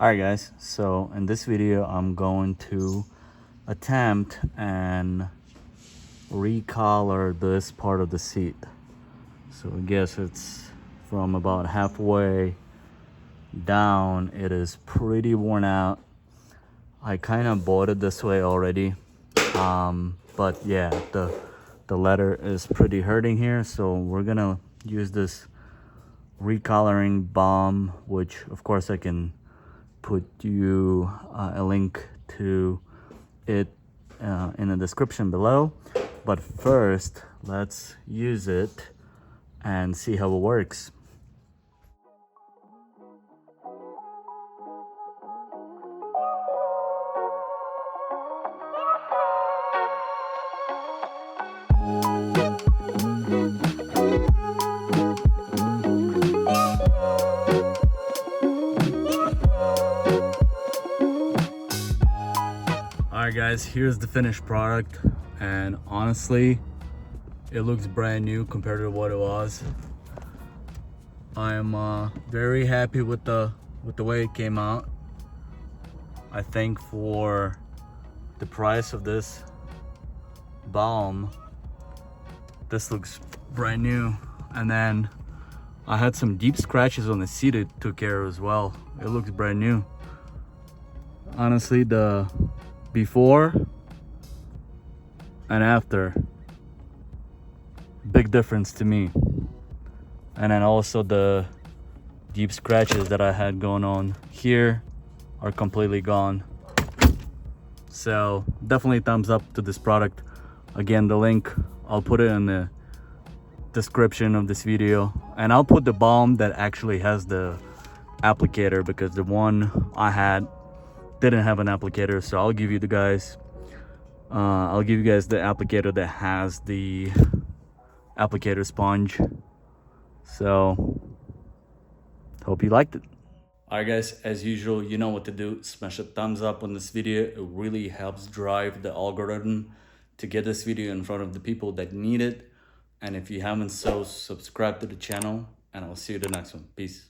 Alright guys, so in this video I'm going to attempt and recolor this part of the seat. So I guess it's from about halfway down. It is pretty worn out. I kind of bought it this way already, but yeah, the leather is pretty hurting here, so we're gonna use this recoloring balm, which of course I can put you a link to it in the description below. But first, let's use it and see how it works. Alright guys, here's the finished product, and honestly it looks brand new compared to what it was. I'm very happy with the way it came out. I think for the price of this balm, this looks brand new. And then I had some deep scratches on the seat it took care of as well. It looks brand new. Honestly, the before and after, big difference to me. And then also the deep scratches that I had going on here are completely gone. So definitely thumbs up to this product. Again, the link I'll put it in the description of this video, and I'll put the balm that actually has the applicator, because the one I had didn't have an applicator. So I'll give you guys the applicator that has the applicator sponge. So hope you liked it. Alright guys, as usual, you know what to do. Smash a thumbs up on this video. It really helps drive the algorithm to get this video in front of the people that need it. And if you haven't, so subscribe to the channel, and I'll see you in the next one. Peace.